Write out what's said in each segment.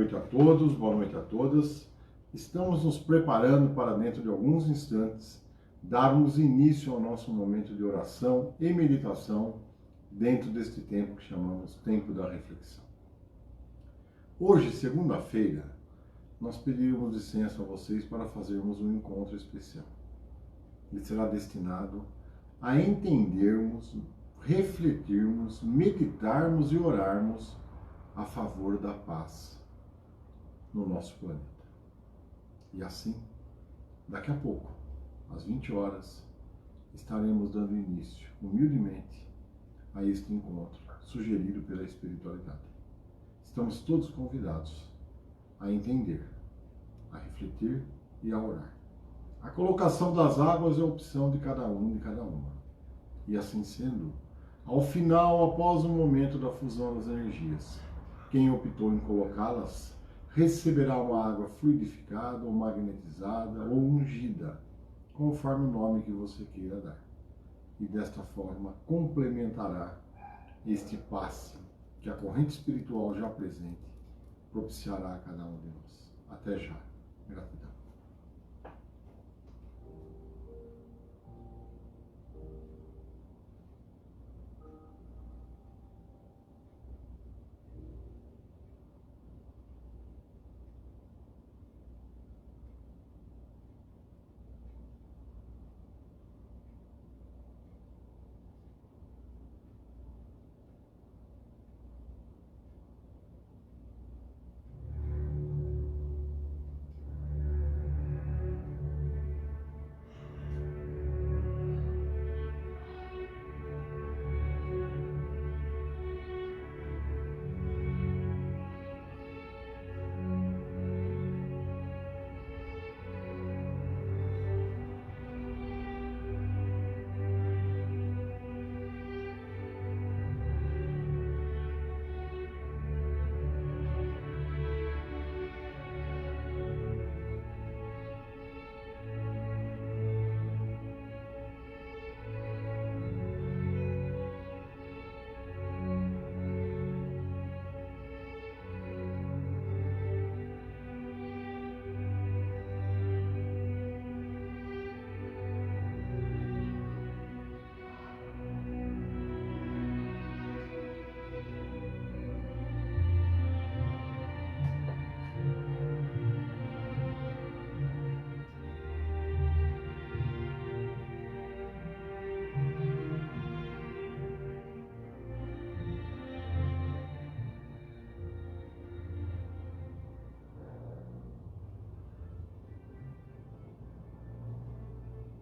noite a todos, boa noite a todas. Estamos nos preparando para, dentro de alguns instantes, darmos início ao nosso momento de oração e meditação dentro deste tempo que chamamos Tempo da Reflexão. Hoje, segunda-feira, nós pediremos licença a vocês para fazermos um encontro especial. Ele será destinado a entendermos, refletirmos, meditarmos e orarmos a favor da paz no nosso planeta. E assim, daqui a pouco, às 20 horas, estaremos dando início, humildemente, a este encontro sugerido pela espiritualidade. Estamos todos convidados a entender, a refletir e a orar. A colocação das águas é a opção de cada um e cada uma. E assim sendo, ao final, após o momento da fusão das energias, quem optou em colocá-las receberá uma água fluidificada ou magnetizada ou ungida, conforme o nome que você queira dar. E desta forma complementará este passe que a corrente espiritual já presente propiciará a cada um de nós. Até já. Gratidão.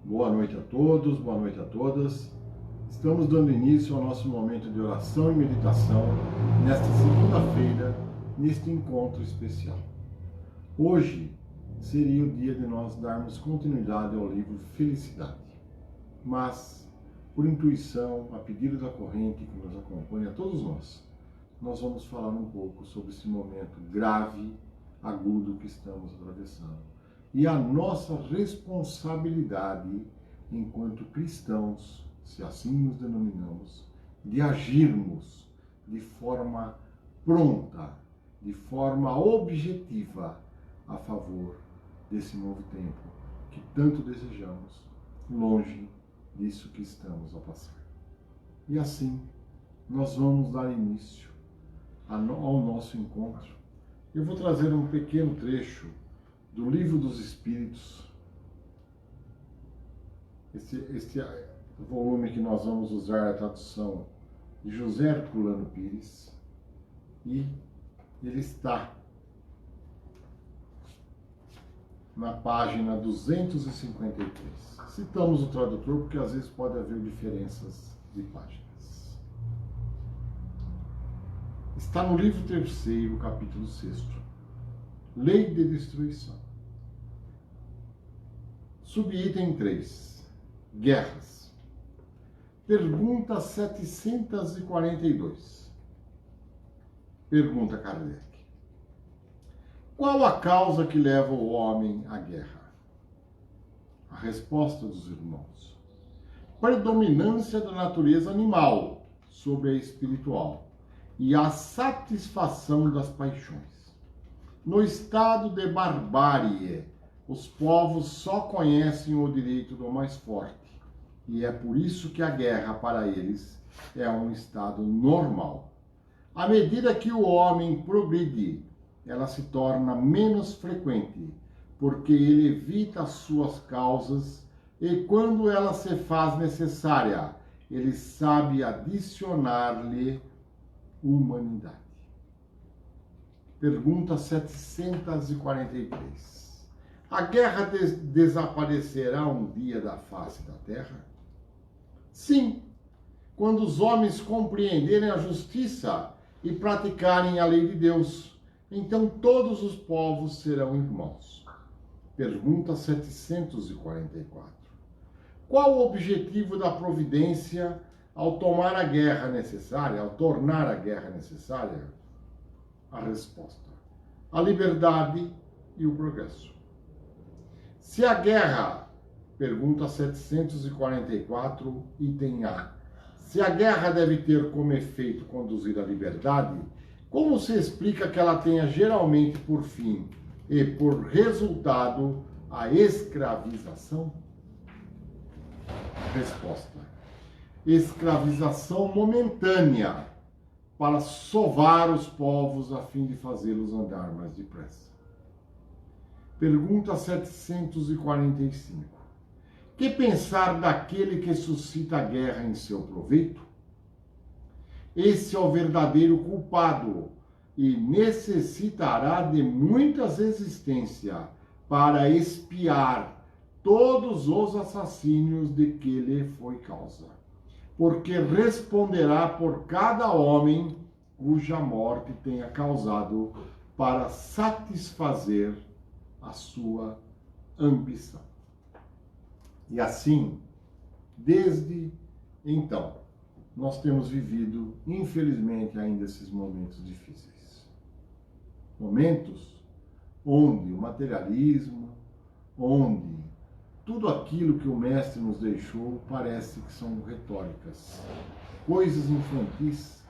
Boa noite a todos, boa noite a todas. Estamos dando início ao nosso momento de oração e meditação nesta segunda-feira, neste encontro especial. Hoje seria o dia de nós darmos continuidade ao livro Felicidade. Mas, por intuição, a pedido da corrente que nos acompanha, todos nós vamos falar um pouco sobre esse momento grave, agudo que estamos atravessando. E a nossa responsabilidade, enquanto cristãos, se assim nos denominamos, de agirmos de forma pronta, de forma objetiva, a favor desse novo tempo que tanto desejamos, longe disso que estamos a passar. E assim, nós vamos dar início ao nosso encontro. Eu vou trazer um pequeno trecho do Livro dos Espíritos, este volume que nós vamos usar a tradução de José Herculano Pires, e ele está na página 253. Citamos o tradutor porque às vezes pode haver diferenças de páginas. Está no livro 3º, capítulo 6º, Lei de Destruição. Subitem 3. Guerras. Pergunta 742. Pergunta Kardec. Qual a causa que leva o homem à guerra? A resposta dos irmãos. Predominância da natureza animal sobre a espiritual e a satisfação das paixões. No estado de barbárie, os povos só conhecem o direito do mais forte, e é por isso que a guerra para eles é um estado normal. À medida que o homem progride, ela se torna menos frequente, porque ele evita as suas causas e quando ela se faz necessária, ele sabe adicionar-lhe humanidade. Pergunta 743. A guerra desaparecerá um dia da face da terra? Sim, quando os homens compreenderem a justiça e praticarem a lei de Deus, então todos os povos serão irmãos. Pergunta 744. Qual o objetivo da providência ao tomar a guerra necessária, ao tornar a guerra necessária? A resposta: a liberdade e o progresso. Se a guerra, pergunta 744, item A, se a guerra deve ter como efeito conduzir à liberdade, como se explica que ela tenha geralmente por fim e por resultado a escravização? Resposta: escravização momentânea para sovar os povos a fim de fazê-los andar mais depressa. Pergunta 745. Que pensar daquele que suscita a guerra em seu proveito? Esse é o verdadeiro culpado e necessitará de muitas existências para expiar todos os assassínios de que lhe foi causa, porque responderá por cada homem cuja morte tenha causado para satisfazer a sua ambição. E assim, desde então, nós temos vivido, infelizmente, ainda esses momentos difíceis. Momentos onde o materialismo, onde tudo aquilo que o Mestre nos deixou parece que são retóricas, coisas infantis,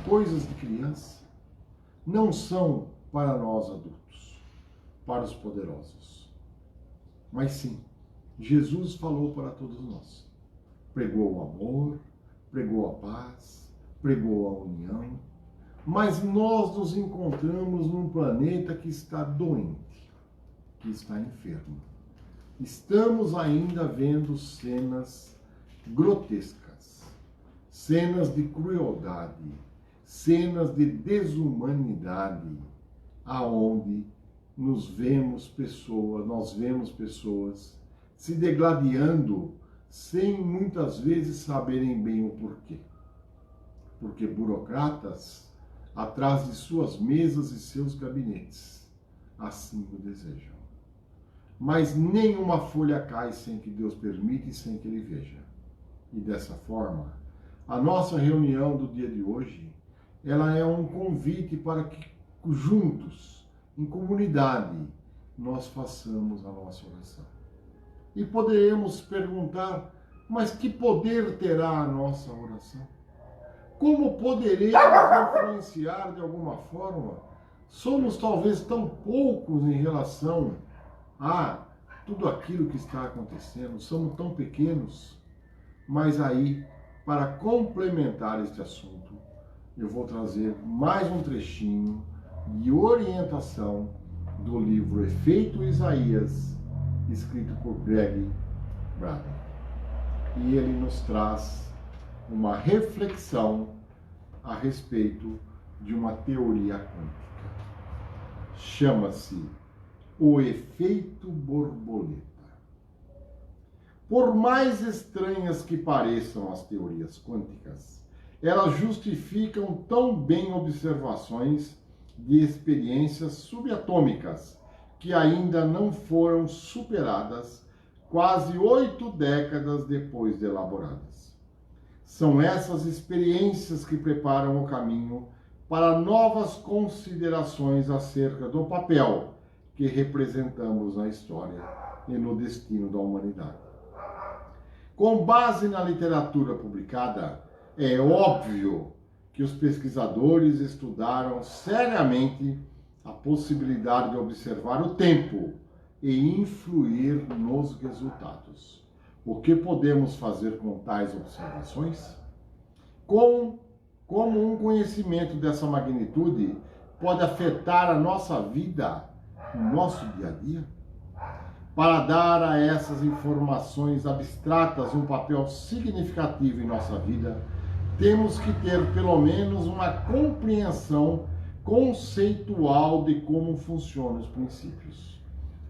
coisas de criança, não são para nós adultos, para os poderosos. Mas sim, Jesus falou para todos nós. Pregou o amor, pregou a paz, pregou a união, mas nós nos encontramos num planeta que está doente, que está enfermo. Estamos ainda vendo cenas grotescas, cenas de crueldade, cenas de desumanidade, aonde nós vemos pessoas se degladiando sem muitas vezes saberem bem o porquê. Porque burocratas, atrás de suas mesas e seus gabinetes, assim o desejam. Mas nenhuma folha cai sem que Deus permita e sem que Ele veja. E dessa forma, a nossa reunião do dia de hoje, ela é um convite para que juntos, em comunidade, nós façamos a nossa oração. E poderemos perguntar, mas que poder terá a nossa oração? Como poderemos influenciar de alguma forma? Somos talvez tão poucos em relação a tudo aquilo que está acontecendo, somos tão pequenos, mas aí, para complementar este assunto, eu vou trazer mais um trechinho de orientação do livro Efeito Isaías, escrito por Greg Braden. E ele nos traz uma reflexão a respeito de uma teoria quântica. Chama-se o efeito borboleta. Por mais estranhas que pareçam as teorias quânticas, elas justificam tão bem observações de experiências subatômicas que ainda não foram superadas quase 8 décadas depois de elaboradas. São essas experiências que preparam o caminho para novas considerações acerca do papel que representamos na história e no destino da humanidade. Com base na literatura publicada, é óbvio que os pesquisadores estudaram seriamente a possibilidade de observar o tempo e influir nos resultados. O que podemos fazer com tais observações? Como um conhecimento dessa magnitude pode afetar a nossa vida, o nosso dia a dia? Para dar a essas informações abstratas um papel significativo em nossa vida, temos que ter pelo menos uma compreensão conceitual de como funcionam os princípios,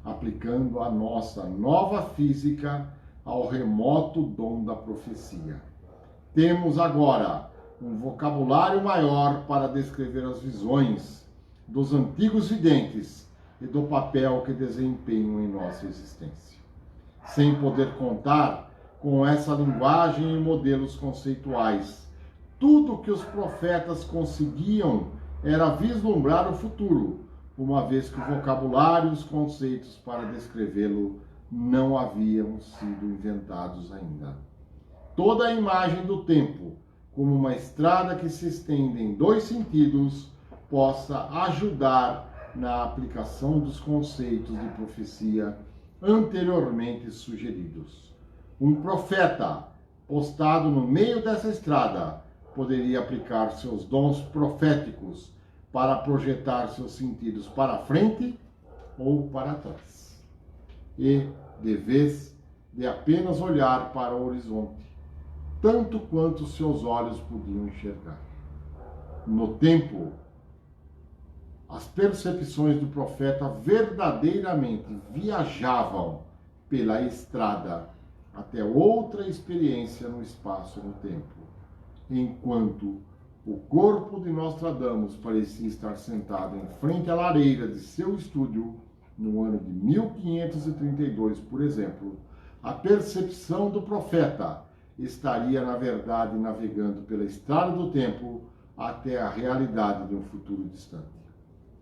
aplicando a nossa nova física ao remoto dom da profecia. Temos agora um vocabulário maior para descrever as visões dos antigos videntes e do papel que desempenham em nossa existência. Sem poder contar com essa linguagem e modelos conceituais, tudo que os profetas conseguiam era vislumbrar o futuro, uma vez que o vocabulário e os conceitos para descrevê-lo não haviam sido inventados ainda. Toda a imagem do tempo, como uma estrada que se estende em dois sentidos, possa ajudar na aplicação dos conceitos de profecia anteriormente sugeridos. Um profeta postado no meio dessa estrada poderia aplicar seus dons proféticos para projetar seus sentidos para frente ou para trás. E, de vez de apenas olhar para o horizonte, tanto quanto seus olhos podiam enxergar. No tempo, as percepções do profeta verdadeiramente viajavam pela estrada até outra experiência no espaço e no tempo, enquanto o corpo de Nostradamus parecia estar sentado em frente à lareira de seu estúdio no ano de 1532, por exemplo. A percepção do profeta estaria, na verdade, navegando pela estrada do tempo até a realidade de um futuro distante.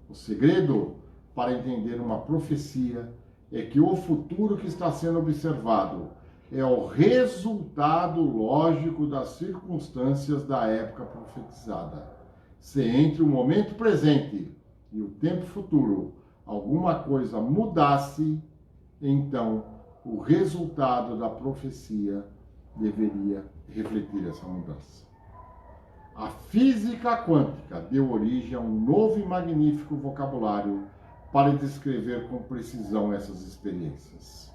O segredo para entender uma profecia é que o futuro que está sendo observado é o resultado lógico das circunstâncias da época profetizada. Se entre o momento presente e o tempo futuro alguma coisa mudasse, então o resultado da profecia deveria refletir essa mudança. A física quântica deu origem a um novo e magnífico vocabulário para descrever com precisão essas experiências.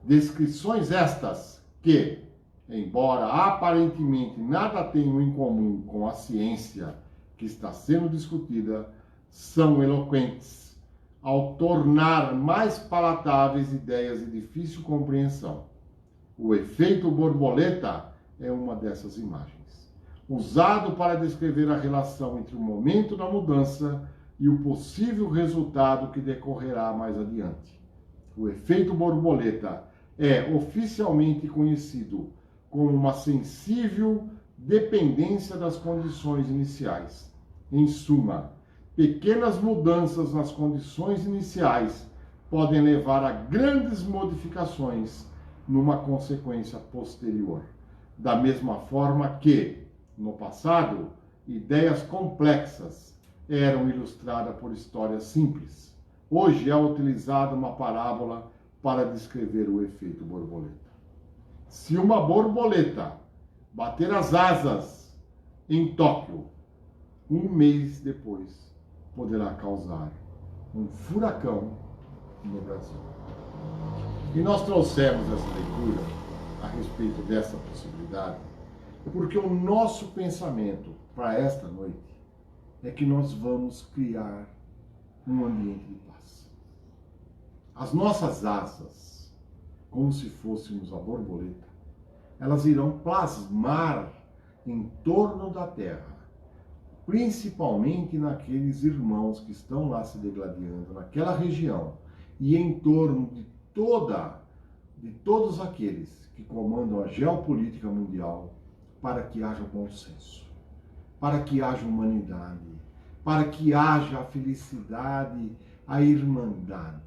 Descrições estas que, embora aparentemente nada tenham em comum com a ciência que está sendo discutida, são eloquentes ao tornar mais palatáveis ideias de difícil compreensão. O efeito borboleta é uma dessas imagens, usado para descrever a relação entre o momento da mudança e o possível resultado que decorrerá mais adiante. O efeito borboleta é oficialmente conhecido como uma sensível dependência das condições iniciais. Em suma, pequenas mudanças nas condições iniciais podem levar a grandes modificações numa consequência posterior. Da mesma forma que, no passado, ideias complexas eram ilustradas por histórias simples. Hoje é utilizada uma parábola para descrever o efeito borboleta. Se uma borboleta bater as asas em Tóquio, um mês depois poderá causar um furacão no Brasil. E nós trouxemos essa leitura a respeito dessa possibilidade, porque o nosso pensamento para esta noite é que nós vamos criar um ambiente de paz. As nossas asas, como se fôssemos a borboleta, elas irão plasmar em torno da Terra, principalmente naqueles irmãos que estão lá se degladiando, naquela região, e em torno de todos aqueles que comandam a geopolítica mundial, para que haja bom senso, para que haja humanidade, para que haja a felicidade, a irmandade.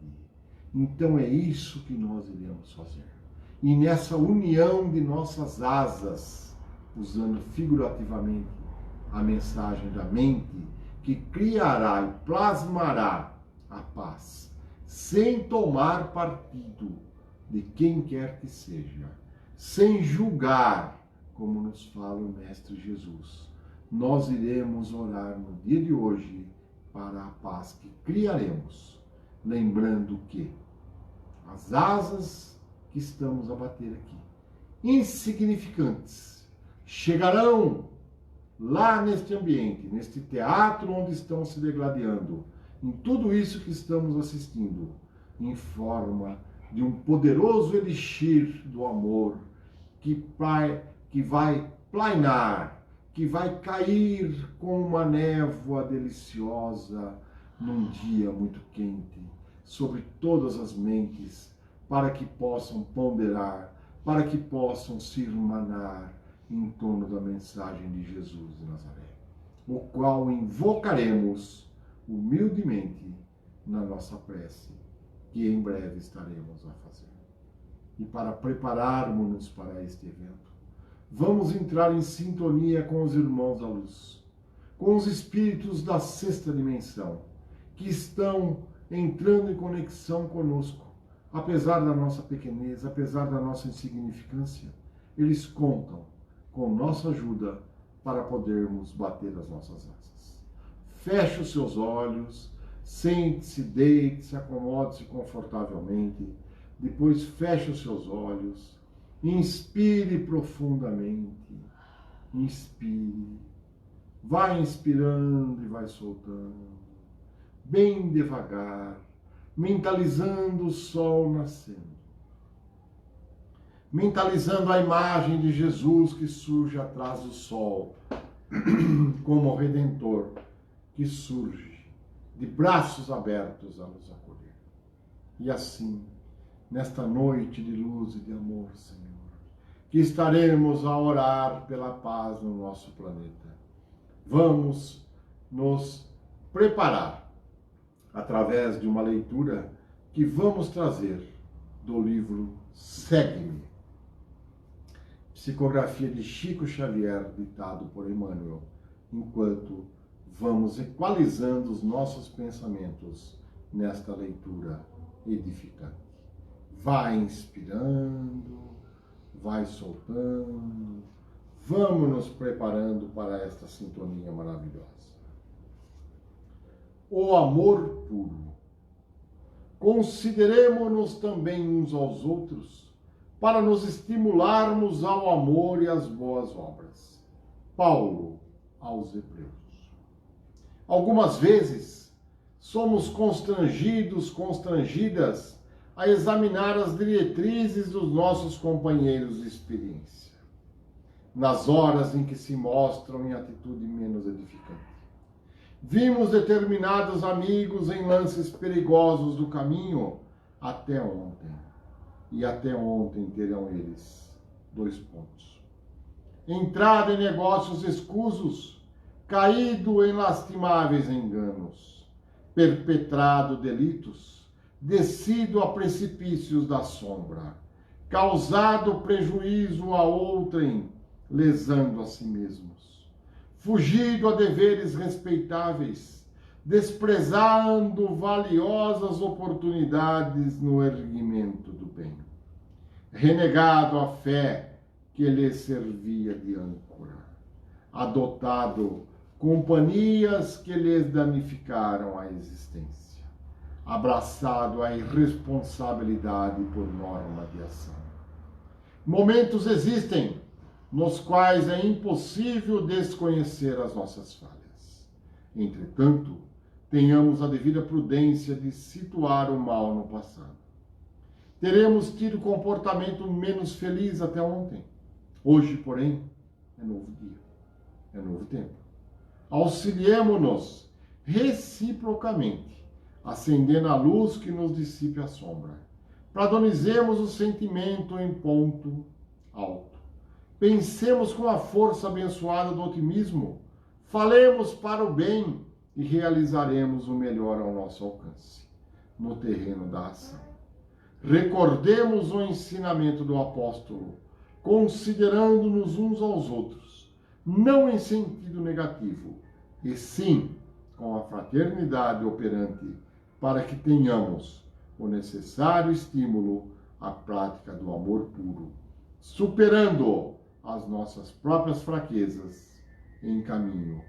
Então é isso que nós iremos fazer. E nessa união de nossas asas, usando figurativamente a mensagem da mente, que criará e plasmará a paz, sem tomar partido de quem quer que seja, sem julgar, como nos fala o Mestre Jesus. Nós iremos orar no dia de hoje para a paz que criaremos, lembrando que as asas que estamos a bater aqui, insignificantes, chegarão lá neste ambiente, neste teatro onde estão se degladiando, em tudo isso que estamos assistindo, em forma de um poderoso elixir do amor que vai plainar, que vai cair com uma névoa deliciosa num dia muito quente, sobre todas as mentes, para que possam ponderar, para que possam se irmanar em torno da mensagem de Jesus de Nazaré, o qual invocaremos humildemente na nossa prece, que em breve estaremos a fazer. E para prepararmos-nos para este evento, vamos entrar em sintonia com os irmãos da luz, com os espíritos da sexta dimensão, que estão entrando em conexão conosco, apesar da nossa pequenez, apesar da nossa insignificância. Eles contam com nossa ajuda para podermos bater as nossas asas. Feche os seus olhos, sente-se, deite-se, acomode-se confortavelmente, depois feche os seus olhos, inspire profundamente, inspire, vai inspirando e vai soltando, bem devagar, mentalizando o sol nascendo, mentalizando a imagem de Jesus que surge atrás do sol, como o Redentor que surge de braços abertos a nos acolher. E assim, nesta noite de luz e de amor, Senhor, que estaremos a orar pela paz no nosso planeta, vamos nos preparar através de uma leitura que vamos trazer do livro Segue-me, psicografia de Chico Xavier, ditado por Emmanuel, enquanto vamos equalizando os nossos pensamentos nesta leitura edificante. Vai inspirando, vai soltando, vamos nos preparando para esta sintonia maravilhosa. O amor puro. Consideremo-nos também uns aos outros para nos estimularmos ao amor e às boas obras. Paulo aos Hebreus. Algumas vezes somos constrangidas a examinar as diretrizes dos nossos companheiros de experiência, nas horas em que se mostram em atitude menos edificante. Vimos determinados amigos em lances perigosos do caminho até ontem. E até ontem terão eles 2 pontos. Entrado em negócios escusos, caído em lastimáveis enganos, perpetrado delitos, descido a precipícios da sombra, causado prejuízo a outrem, lesando a si mesmos, fugido a deveres respeitáveis, desprezando valiosas oportunidades no erguimento do bem, renegado a fé que lhe servia de âncora, adotado companhias que lhes danificaram a existência, abraçado a irresponsabilidade por norma de ação. Momentos existem nos quais é impossível desconhecer as nossas falhas. Entretanto, tenhamos a devida prudência de situar o mal no passado. Teremos tido comportamento menos feliz até ontem. Hoje, porém, é novo dia, é novo tempo. Auxiliemo-nos reciprocamente, acendendo a luz que nos dissipe a sombra. Pradonizemos o sentimento em ponto alto. Pensemos com a força abençoada do otimismo. Falemos para o bem e realizaremos o melhor ao nosso alcance, no terreno da ação. Recordemos o ensinamento do apóstolo, considerando-nos uns aos outros, não em sentido negativo, e sim com a fraternidade operante, para que tenhamos o necessário estímulo à prática do amor puro, superando as nossas próprias fraquezas em caminho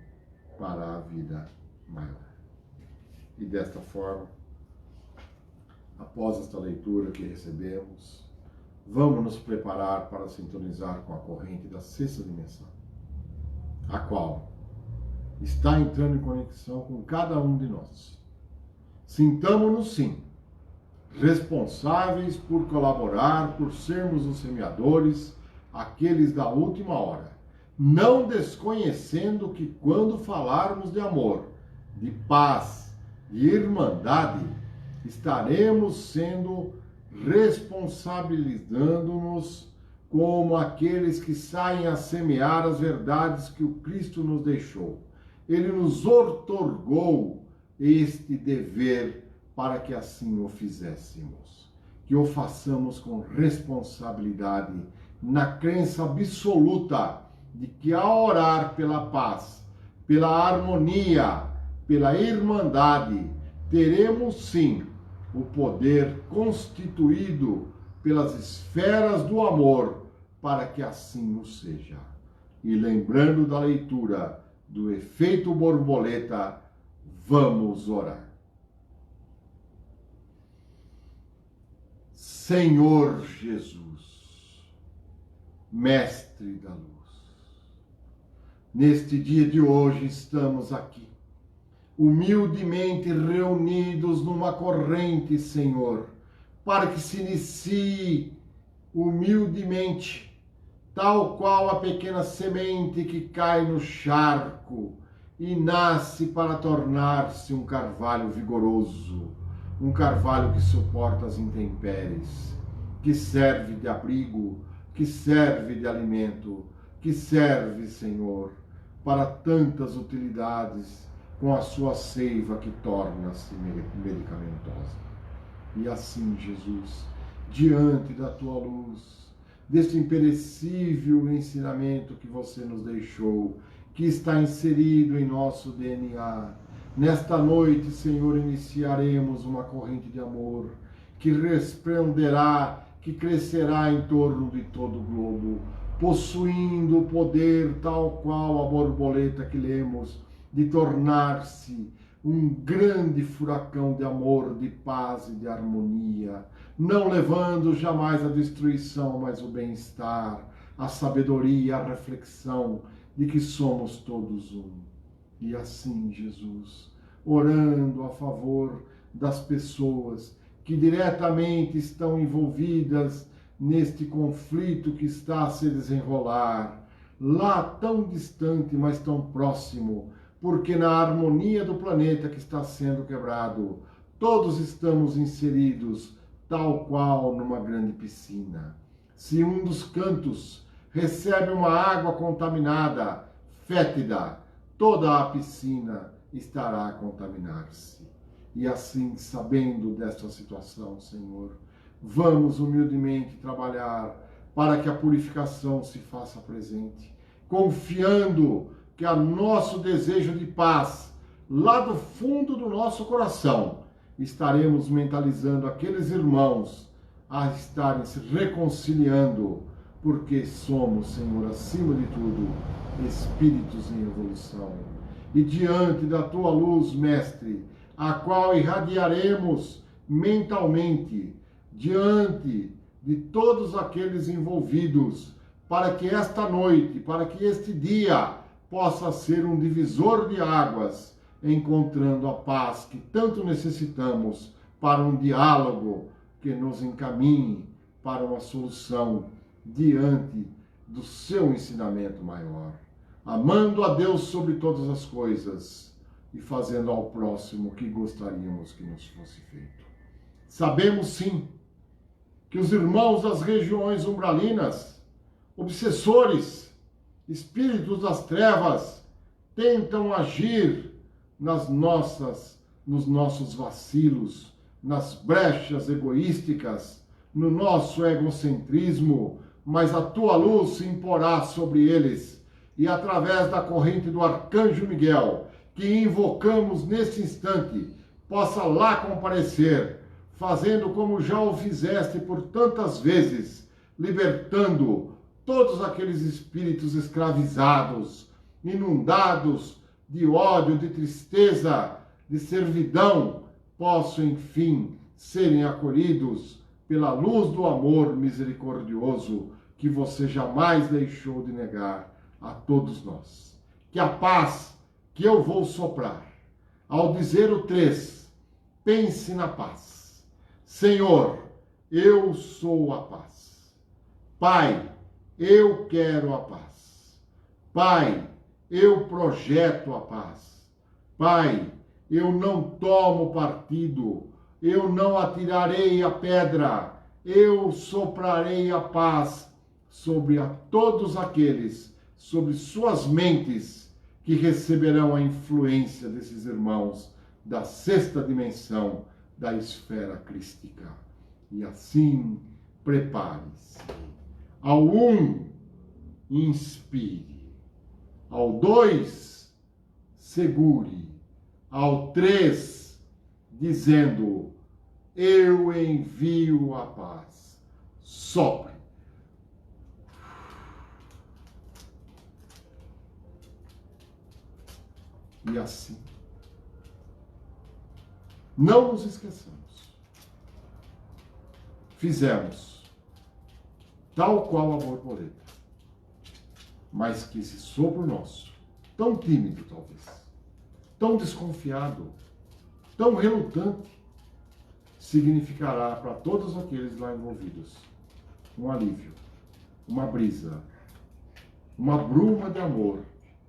para a vida maior. E desta forma, após esta leitura que recebemos, vamos nos preparar para sintonizar com a corrente da sexta dimensão, a qual está entrando em conexão com cada um de nós. Sintamo-nos, sim, responsáveis por colaborar, por sermos os semeadores, aqueles da última hora, não desconhecendo que quando falarmos de amor, de paz, de irmandade, estaremos sendo responsabilizando-nos como aqueles que saem a semear as verdades que o Cristo nos deixou. Ele nos outorgou este dever para que assim o fizéssemos. Que o façamos com responsabilidade, na crença absoluta de que ao orar pela paz, pela harmonia, pela irmandade, teremos sim o poder constituído pelas esferas do amor, para que assim o seja. E lembrando da leitura do efeito borboleta, vamos orar. Senhor Jesus, Mestre da Luz, neste dia de hoje estamos aqui, humildemente reunidos numa corrente, Senhor, para que se inicie humildemente, tal qual a pequena semente que cai no charco e nasce para tornar-se um carvalho vigoroso, um carvalho que suporta as intempéries, que serve de abrigo, que serve de alimento, que serve, Senhor, para tantas utilidades, com a sua seiva que torna-se medicamentosa. E assim, Jesus, diante da tua luz, deste imperecível ensinamento que você nos deixou, que está inserido em nosso DNA, nesta noite, Senhor, iniciaremos uma corrente de amor que resplenderá, que crescerá em torno de todo o globo, possuindo o poder tal qual a borboleta que lemos, de tornar-se um grande furacão de amor, de paz e de harmonia, não levando jamais a destruição, mas o bem-estar, a sabedoria, a reflexão de que somos todos um. E assim, Jesus, orando a favor das pessoas que diretamente estão envolvidas neste conflito que está a se desenrolar, lá tão distante, mas tão próximo, porque na harmonia do planeta que está sendo quebrado, todos estamos inseridos, tal qual numa grande piscina. Se um dos cantos recebe uma água contaminada, fétida, toda a piscina estará a contaminar-se. E assim, sabendo desta situação, Senhor, vamos humildemente trabalhar para que a purificação se faça presente, confiando que o nosso desejo de paz, lá do fundo do nosso coração, estaremos mentalizando aqueles irmãos a estarem se reconciliando, porque somos, Senhor, acima de tudo, espíritos em evolução. E diante da tua luz, Mestre, a qual irradiaremos mentalmente, diante de todos aqueles envolvidos, para que esta noite, para que este dia possa ser um divisor de águas, encontrando a paz que tanto necessitamos para um diálogo que nos encaminhe para uma solução diante do seu ensinamento maior. Amando a Deus sobre todas as coisas e fazendo ao próximo o que gostaríamos que nos fosse feito. Sabemos sim que os irmãos das regiões umbralinas, obsessores, espíritos das trevas, tentam agir nos nossos vacilos, nas brechas egoísticas, no nosso egocentrismo, mas a tua luz se imporá sobre eles, e através da corrente do Arcanjo Miguel, que invocamos neste instante possa lá comparecer, fazendo como já o fizeste por tantas vezes, libertando todos aqueles espíritos escravizados, inundados de ódio, de tristeza, de servidão, possam, enfim, serem acolhidos pela luz do amor misericordioso que você jamais deixou de negar a todos nós. Que a paz que eu vou soprar, ao dizer o 3, pense na paz. Senhor, eu sou a paz. Pai, eu quero a paz. Pai, eu projeto a paz. Pai, eu não tomo partido, eu não atirarei a pedra, eu soprarei a paz sobre a todos aqueles, sobre suas mentes, que receberão a influência desses irmãos da sexta dimensão da esfera crística. E assim, prepare-se. Ao 1, inspire. Ao 2, segure. Ao 3, dizendo, eu envio a paz. Sopre. E assim, não nos esqueçamos. Fizemos tal qual a borboleta, mas que esse sopro nosso, tão tímido talvez, tão desconfiado, tão relutante, significará para todos aqueles lá envolvidos um alívio, uma brisa, uma bruma de amor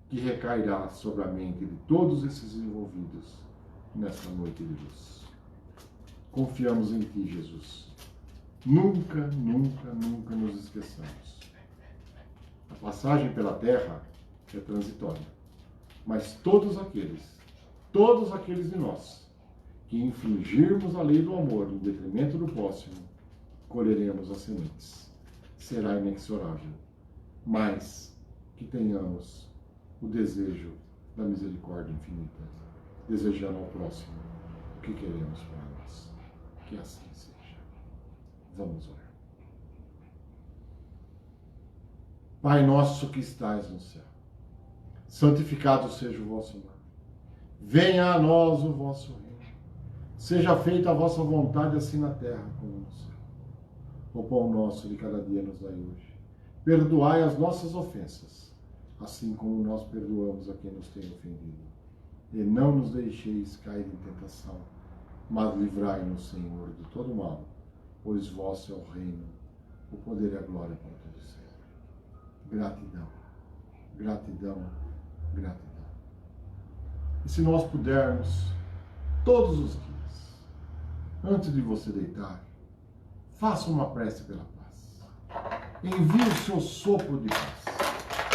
que recairá sobre a mente de todos esses envolvidos nesta noite de luz. Confiamos em Ti, Jesus. Nunca, nunca, nunca nos esqueçamos. A passagem pela terra é transitória, mas todos aqueles de nós que infringirmos a lei do amor em detrimento do próximo, colheremos as sementes. Será inexorável, mas que tenhamos o desejo da misericórdia infinita, desejando ao próximo o que queremos para nós. Que assim seja. Vamos orar. Pai nosso que estais no céu, santificado seja o vosso nome. Venha a nós o vosso reino. Seja feita a vossa vontade, assim na terra como no céu. O pão nosso de cada dia nos dai hoje. Perdoai as nossas ofensas, assim como nós perdoamos a quem nos tem ofendido. E não nos deixeis cair em tentação, mas livrai-nos, Senhor, de todo mal, pois vosso é o reino, o poder e a glória para todos sempre. Gratidão, gratidão, gratidão. E se nós pudermos, todos os dias, antes de você deitar, faça uma prece pela paz. Envie o seu sopro de paz.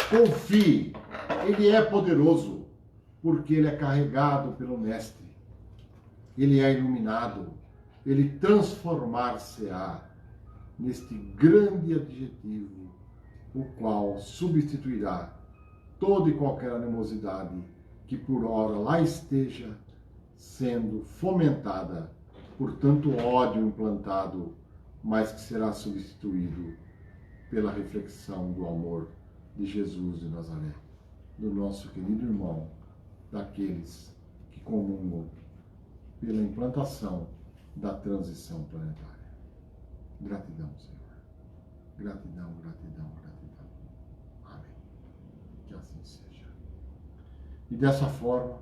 Confie, Ele é poderoso, porque Ele é carregado pelo Mestre. Ele é iluminado, Ele transformar-se-á neste grande adjetivo, o qual substituirá toda e qualquer animosidade que por ora lá esteja sendo fomentada por tanto ódio implantado, mas que será substituído pela reflexão do amor de Jesus de Nazaré, do nosso querido irmão, daqueles que comungam pela implantação da transição planetária. Gratidão, Senhor. Gratidão, gratidão, gratidão. Amém. Que assim seja. E dessa forma,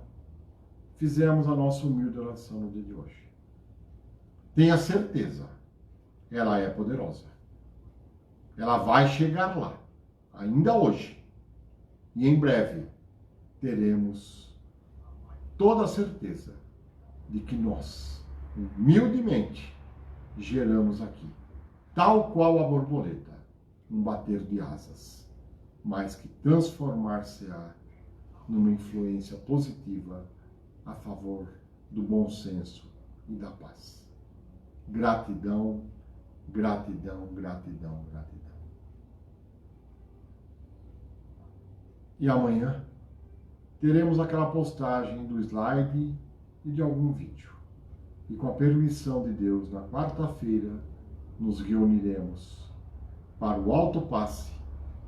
fizemos a nossa humilde oração no dia de hoje. Tenha certeza, ela é poderosa. Ela vai chegar lá, ainda hoje. E em breve teremos toda a certeza de que nós, humildemente, geramos aqui, tal qual a borboleta, um bater de asas, mas que transformar-se-á numa influência positiva a favor do bom senso e da paz. Gratidão, gratidão, gratidão, gratidão. E amanhã, teremos aquela postagem do slide e de algum vídeo. E com a permissão de Deus, na quarta-feira, nos reuniremos para o alto passe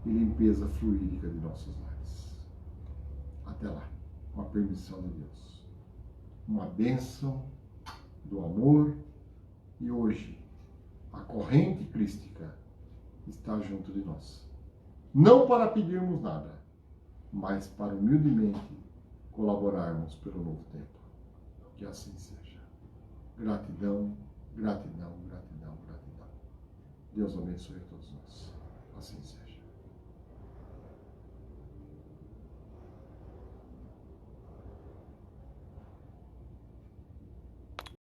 e limpeza fluídica de nossos lares. Até lá, com a permissão de Deus. Uma bênção do amor e hoje a corrente crística está junto de nós. Não para pedirmos nada, mas para humildemente colaborarmos pelo novo tempo. Que assim seja. Gratidão, gratidão, gratidão, gratidão. Deus abençoe a todos nós. Assim seja.